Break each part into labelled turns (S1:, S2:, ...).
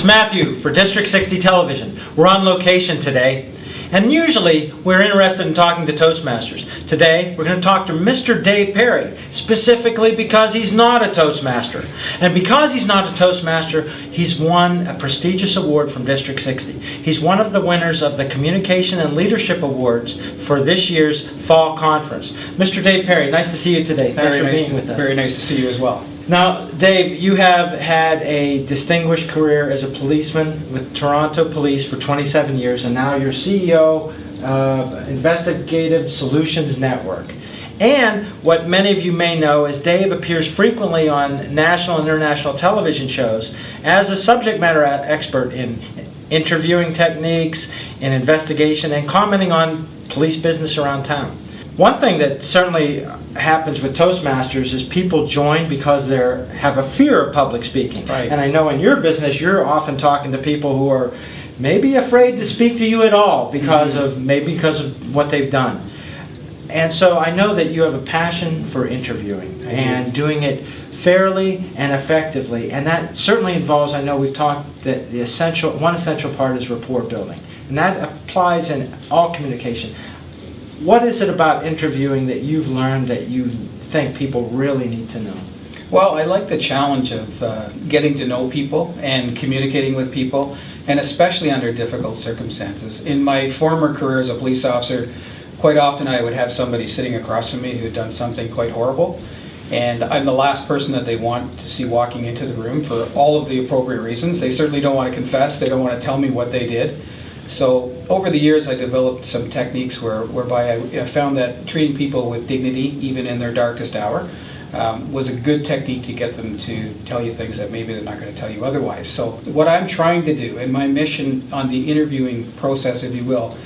S1: It's Matthew for District 60 Television. We're on location today, and usually we're interested in talking to Toastmasters. Today we're going to talk to Mr. Dave Perry, specifically because he's not a Toastmaster. And because he's not a Toastmaster, he's won a prestigious award from District 60. He's one of the winners of the Communication and Leadership Awards for this year's Fall Conference. Mr. Dave Perry, nice to see you today. Thanks for being with us.
S2: Very nice to see you as well.
S1: Now, Dave, you have had a distinguished career as a policeman with Toronto Police for 27 years, and now you're CEO of Investigative Solutions Network. And what many of you may know is Dave appears frequently on national and international television shows as a subject matter expert in interviewing techniques, in investigation, and commenting on police business around town. One thing that certainly happens with Toastmasters is people join because they have a fear of public speaking.
S2: Right.
S1: And I know in your business you're often talking to people who are maybe afraid to speak to you at all because of what they've done. And so I know that you have a passion for interviewing and doing it fairly and effectively, and that certainly involves, I know we've talked that one essential part is rapport building, and that applies in all communication. What is it about interviewing that you've learned that you think people really need to know?
S2: Well, I like the challenge of getting to know people and communicating with people, and especially under difficult circumstances. In my former career as a police officer, quite often I would have somebody sitting across from me who had done something quite horrible, and I'm the last person that they want to see walking into the room for all of the appropriate reasons. They certainly don't want to confess, they don't want to tell me what they did. So over the years I developed some techniques whereby I found that treating people with dignity, even in their darkest hour, was a good technique to get them to tell you things that maybe they're not going to tell you otherwise. So what I'm trying to do, and my mission on the interviewing process, if you will,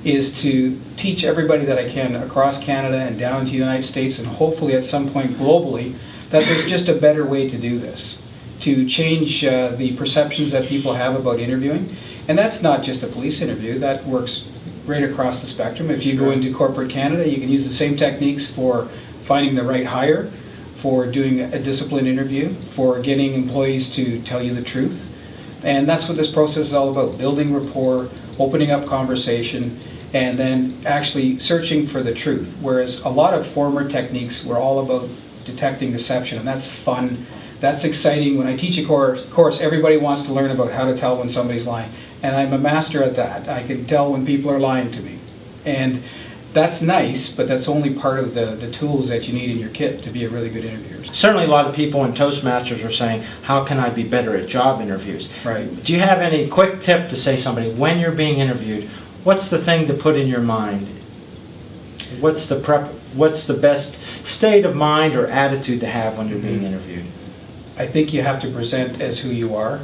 S2: is to teach everybody that I can across Canada and down to the United States and hopefully at some point globally that there's just a better way to do this, to change the perceptions that people have about interviewing. And that's not just a police interview, that works right across the spectrum. If you go into corporate Canada, you can use the same techniques for finding the right hire, for doing a discipline interview, for getting employees to tell you the truth. And that's what this process is all about, building rapport, opening up conversation, and then actually searching for the truth. Whereas a lot of former techniques were all about detecting deception, and that's fun, that's exciting. When I teach a course, everybody wants to learn about how to tell when somebody's lying. And I'm a master at that. I can tell when people are lying to me. And that's nice, but that's only part of the tools that you need in your kit to be a really good interviewer.
S1: Certainly a lot of people in Toastmasters are saying, how can I be better at job interviews?
S2: Right.
S1: Do you have any quick tip to say somebody, when you're being interviewed, what's the thing to put in your mind? What's the best state of mind or attitude to have when you're being interviewed?
S2: I think you have to present as who you are.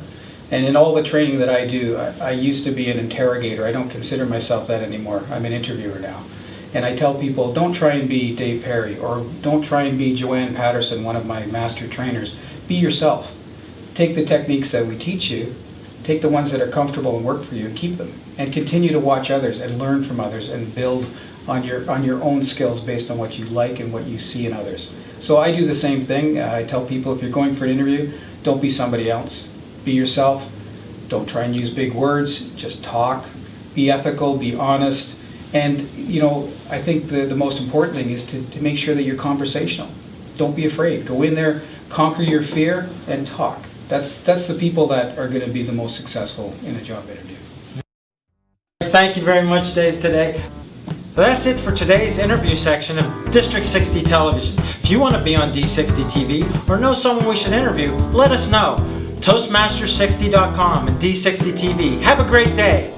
S2: And in all the training that I do, I used to be an interrogator. I don't consider myself that anymore. I'm an interviewer now. And I tell people, don't try and be Dave Perry, or don't try and be Joanne Patterson, one of my master trainers. Be yourself. Take the techniques that we teach you, take the ones that are comfortable and work for you, and keep them. And continue to watch others and learn from others and build on your own skills based on what you like and what you see in others. So I do the same thing. I tell people, if you're going for an interview, don't be somebody else. Be yourself. Don't try and use big words. Just talk. Be ethical. Be honest. And, you know, I think the most important thing is to make sure that you're conversational. Don't be afraid. Go in there, conquer your fear, and talk. That's the people that are going to be the most successful in a job interview.
S1: Thank you very much, Dave, today. Well, that's it for today's interview section of District 60 Television. If you want to be on D60TV or know someone we should interview, let us know. Toastmasters60.com and D60TV. Have a great day.